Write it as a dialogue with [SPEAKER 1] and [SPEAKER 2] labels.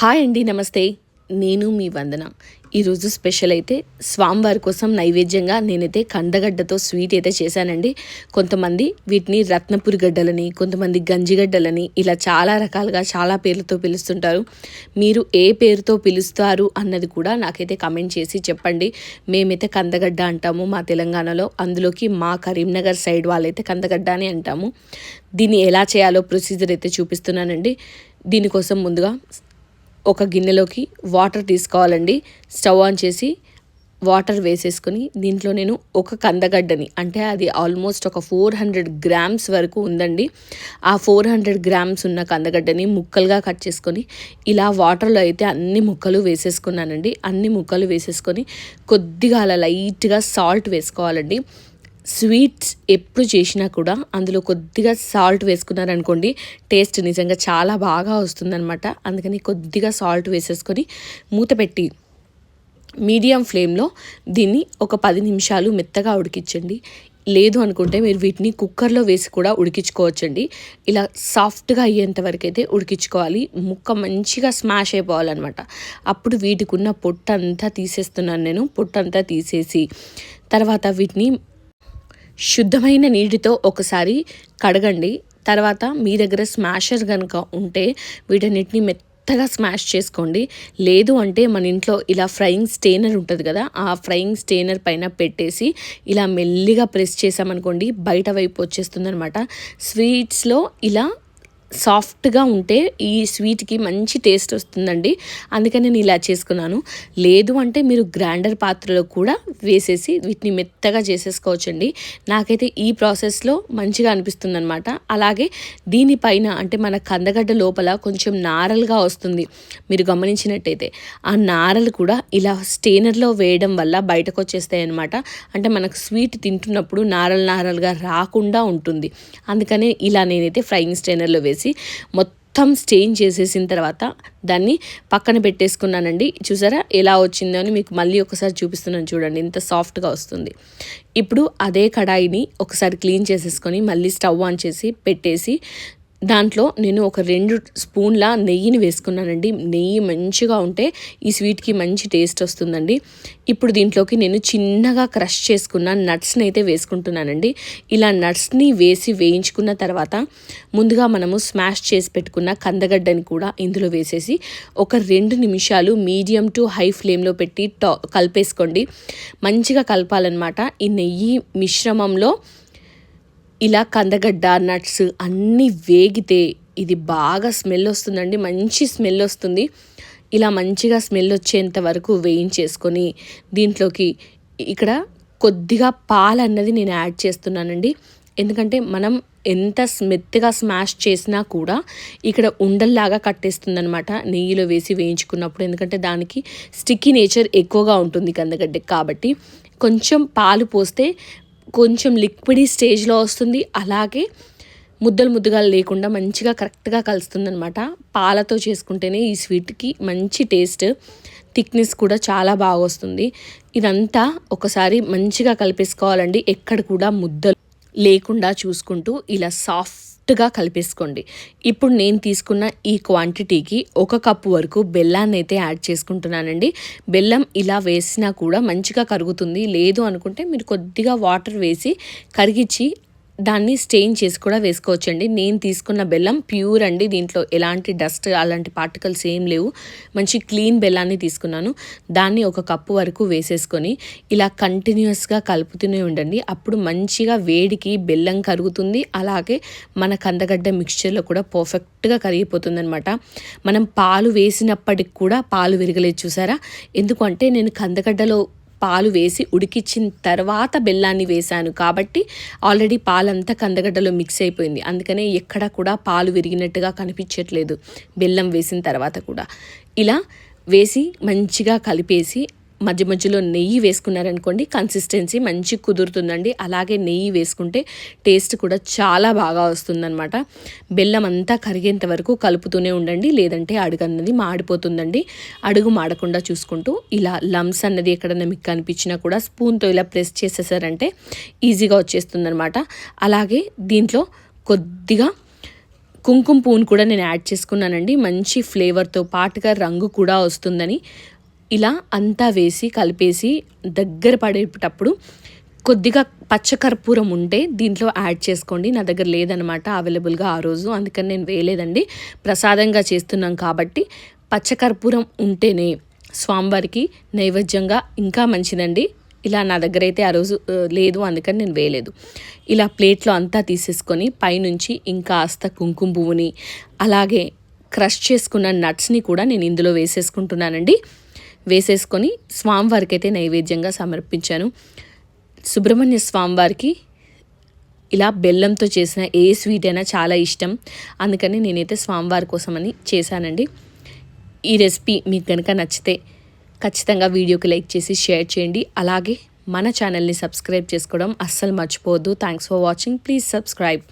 [SPEAKER 1] Hi అండి, నమస్తే. నేను మీ వందన. ఈరోజు స్పెషల్ అయితే స్వామివారి కోసం నైవేద్యంగా నేనైతే కందగడ్డతో స్వీట్ అయితే చేశానండి. కొంతమంది వీటిని రత్నపురి గడ్డలని, కొంతమంది గంజిగడ్డలని, ఇలా చాలా రకాలుగా చాలా పేర్లతో పిలుస్తుంటారు. మీరు ఏ పేరుతో పిలుస్తారు అన్నది కూడా నాకైతే కమెంట్ చేసి చెప్పండి. మేమైతే కందగడ్డ అంటాము మా తెలంగాణలో, అందులోకి మా కరీంనగర్ సైడ్ వాళ్ళైతే కందగడ్డ అని అంటాము. దీన్ని ఎలా చేయాలో ప్రొసీజర్ అయితే చూపిస్తున్నానండి. దీనికోసం ముందుగా ఒక గిన్నెలోకి వాటర్ తీసుకోవాలండి. స్టవ్ ఆన్ చేసి వాటర్ వేసేసుకొని దీంట్లో నేను ఒక కందగడ్డని, అంటే అది ఆల్మోస్ట్ ఒక 400 గ్రామ్స్ వరకు ఉందండి. ఆ 400 గ్రామ్స్ ఉన్న కందగడ్డని ముక్కలుగా కట్ చేసుకొని ఇలా వాటర్లో అయితే అన్ని ముక్కలు వేసేసుకున్నానండి. అన్ని ముక్కలు వేసేసుకొని కొద్దిగా అలా లైట్గా సాల్ట్ వేసుకోవాలండి. స్వీట్స్ ఎప్పుడు చేసినా కూడా అందులో కొద్దిగా సాల్ట్ వేసుకున్నారనుకోండి, టేస్ట్ నిజంగా చాలా బాగా వస్తుందన్నమాట. అందుకని కొద్దిగా సాల్ట్ వేసేసుకొని మూత పెట్టి మీడియం ఫ్లేమ్లో దీన్ని ఒక 10 నిమిషాలు మెత్తగా ఉడికించండి. లేదు అనుకుంటే మీరు వీటిని కుక్కర్లో వేసి కూడా ఉడికించుకోవచ్చండి. ఇలా సాఫ్ట్గా అయ్యేంత వరకు అయితే ఉడికించుకోవాలి. ముక్క మంచిగా స్మాష్ అయిపోవాలన్నమాట. అప్పుడు వీటికి ఉన్న పొట్టంతా తీసేస్తున్నాను నేను. పొట్టంతా తీసేసి తర్వాత వీటిని శుద్ధమైన నీటితో ఒకసారి కడగండి. తర్వాత మీ దగ్గర స్మాషర్ కనుక ఉంటే వీటన్నిటిని మెత్తగా స్మాష్ చేసుకోండి. లేదు అంటే మన ఇంట్లో ఇలా ఫ్రైయింగ్ స్టెయినర్ ఉంటుంది కదా, ఆ ఫ్రైయింగ్ స్టెయినర్ పైన పెట్టేసి ఇలా మెల్లిగా ప్రెస్ చేసామనుకోండి, బయట వైపు వచ్చేస్తుంది అనమాట. స్వీట్స్లో ఇలా సాఫ్ట్గా ఉంటే ఈ స్వీట్కి మంచి టేస్ట్ వస్తుందండి. అందుకని నేను ఇలా చేసుకున్నాను. లేదు అంటే మీరు గ్రైండర్ పాత్రలో కూడా వేసేసి వీటిని మెత్తగా చేసేసుకోవచ్చండి. నాకైతే ఈ ప్రాసెస్లో మంచిగా అనిపిస్తుంది అనమాట. అలాగే దీనిపైన అంటే మన కందగడ్డ లోపల కొంచెం నారలుగా వస్తుంది, మీరు గమనించినట్టయితే. ఆ నారలు కూడా ఇలా స్టెయినర్లో వేయడం వల్ల బయటకు వచ్చేస్తాయి అనమాట. అంటే మనకు స్వీట్ తింటున్నప్పుడు నారలుగా రాకుండా ఉంటుంది. అందుకనే ఇలా నేనైతే ఫ్రైయింగ్ స్టెయినర్లో వేసి మొత్తం స్టెయిన్ చేసేసిన తర్వాత దాన్ని పక్కన పెట్టేసుకున్నానండి. చూసారా ఎలా వచ్చిందో అని మీకు మళ్ళీ ఒకసారి చూపిస్తున్నాను, చూడండి ఎంత సాఫ్ట్గా వస్తుంది. ఇప్పుడు అదే కడాయిని ఒకసారి క్లీన్ చేసేసుకొని మళ్ళీ స్టవ్ ఆన్ చేసి పెట్టేసి దాంట్లో నేను ఒక 2 స్పూన్ల నెయ్యిని వేసుకున్నానండి. నెయ్యి మంచిగా ఉంటే ఈ స్వీట్కి మంచి టేస్ట్ వస్తుందండి. ఇప్పుడు దీంట్లోకి నేను చిన్నగా క్రష్ చేసుకున్న నట్స్ని అయితే వేసుకుంటున్నానండి. ఇలా నట్స్ని వేసి వేయించుకున్న తర్వాత ముందుగా మనము స్మాష్ చేసి పెట్టుకున్న కందగడ్డని కూడా ఇందులో వేసేసి ఒక 2 నిమిషాలు మీడియం టు హై ఫ్లేమ్లో పెట్టి కలిపేసుకోండి. మంచిగా కలపాలన్నమాట. ఈ నెయ్యి మిశ్రమంలో ఇలా కందగడ్డ నట్స్ అన్నీ వేగితే ఇది బాగా స్మెల్ వస్తుందండి, మంచి స్మెల్ వస్తుంది. ఇలా మంచిగా స్మెల్ వచ్చేంత వరకు వేయించేసుకొని దీంట్లోకి ఇక్కడ కొద్దిగా పాలు అన్నది నేను యాడ్ చేస్తున్నానండి. ఎందుకంటే మనం ఎంత మెత్తగా స్మాష్ చేసినా కూడా ఇక్కడ ఉండల్లాగా కట్టేస్తుంది అనమాట నెయ్యిలో వేసి వేయించుకున్నప్పుడు. ఎందుకంటే దానికి స్టిక్కీ నేచర్ ఎక్కువగా ఉంటుంది కందగడ్డకి. కాబట్టి కొంచెం పాలు పోస్తే కొంచెం లిక్విడీ స్టేజ్లో వస్తుంది. అలాగే ముద్దలుగా లేకుండా మంచిగా కరెక్ట్గా కలుస్తుంది అనమాట. పాలతో చేసుకుంటేనే ఈ స్వీట్కి మంచి టేస్ట్, థిక్నెస్ కూడా చాలా బాగా వస్తుంది. ఇదంతా ఒకసారి మంచిగా కలిపేసుకోవాలండి. ఎక్కడ కూడా ముద్దలు లేకుండా చూసుకుంటూ ఇలా సాఫ్ట్గా కలిపేసుకోండి. ఇప్పుడు నేను తీసుకున్న ఈ క్వాంటిటీకి 1 కప్పు వరకు బెల్లాన్ని అయితే యాడ్ చేసుకుంటున్నానండి. బెల్లం ఇలా వేసినా కూడా మంచిగా కరుగుతుంది. లేదు అనుకుంటే మీరు కొద్దిగా వాటర్ వేసి కరిగించి దాన్ని స్టెయిన్ చేసి కూడా వేసుకోవచ్చండి. నేను తీసుకున్న బెల్లం ప్యూర్ అండి, దీంట్లో ఎలాంటి డస్ట్ అలాంటి పార్టికల్స్ ఏం లేవు. మంచి క్లీన్ బెల్లాన్ని తీసుకున్నాను. దాన్ని 1 కప్పు వరకు వేసేసుకొని ఇలా కంటిన్యూస్గా కలుపుతూనే ఉండండి. అప్పుడు మంచిగా వేడికి బెల్లం కరుగుతుంది. అలాగే మన కందగడ్డ మిక్స్చర్లో కూడా పర్ఫెక్ట్గా కరిగిపోతుంది అనమాట. మనం పాలు వేసినప్పటికి కూడా పాలు విరగలేదు, చూసారా? ఎందుకంటే నేను కందగడ్డలో పాలు వేసి ఉడికించిన తర్వాత బెల్లాన్ని వేశాను కాబట్టి ఆల్రెడీ పాలంతా కందగడ్డలో మిక్స్ అయిపోయింది. అందుకనే ఎక్కడ కూడా పాలు విరిగినట్టుగా కనిపించట్లేదు బెల్లం వేసిన తర్వాత కూడా. ఇలా వేసి మంచిగా కలిపేసి మధ్య మధ్యలో నెయ్యి వేసుకున్నారనుకోండి, కన్సిస్టెన్సీ మంచి కుదురుతుందండి. అలాగే నెయ్యి వేసుకుంటే టేస్ట్ కూడా చాలా బాగా వస్తుందన్నమాట. బెల్లం అంతా కరిగేంత వరకు కలుపుతూనే ఉండండి, లేదంటే అడుగు అన్నది మాడిపోతుందండి. అడుగు మాడకుండా చూసుకుంటూ ఇలా లమ్స్ అన్నది ఎక్కడన్నా మీకు కనిపించినా కూడా స్పూన్తో ఇలా ప్రెస్ చేసేసారంటే ఈజీగా వచ్చేస్తుందన్నమాట. అలాగే దీంట్లో కొద్దిగా కుంకుమ పువ్వును కూడా నేను యాడ్ చేసుకున్నానండి. మంచి ఫ్లేవర్తో పాటుగా రంగు కూడా వస్తుందని ఇలా అంతా వేసి కలిపేసి దగ్గర పడేటప్పుడు కొద్దిగా పచ్చకర్పూరం ఉంటే దీంట్లో యాడ్ చేసుకోండి. నా దగ్గర లేదనమాట అవైలబుల్గా ఆ రోజు, అందుకని నేను వేయలేదండి. ప్రసాదంగా చేస్తున్నాం కాబట్టి పచ్చకర్పూరం ఉంటేనే స్వామివారికి నైవేద్యంగా ఇంకా మంచిదండి. ఇలా నా దగ్గర అయితే ఆ రోజు లేదు, అందుకని నేను వేయలేదు. ఇలా ప్లేట్లో అంతా తీసేసుకొని పైనుంచి ఇంకాస్త కుంకుమ పువ్వుని అలాగే క్రష్ చేసుకున్న నట్స్ని కూడా నేను ఇందులో వేసేసుకుంటున్నానండి. వేసేసుకొని స్వామివారికి అయితే నైవేద్యంగా సమర్పించాను. సుబ్రహ్మణ్య స్వామివారికి ఇలా బెల్లంతో చేసిన ఏ స్వీట్ అయినా చాలా ఇష్టం, అందుకని నేనైతే స్వామివారి కోసమని చేశానండి. ఈ రెసిపీ మీకు కనుక నచ్చితే ఖచ్చితంగా వీడియోకి లైక్ చేసి షేర్ చేయండి. అలాగే మన ఛానల్ని సబ్స్క్రైబ్ చేసుకోవడం అస్సలు మర్చిపోవద్దు. Thanks for watching. Please subscribe.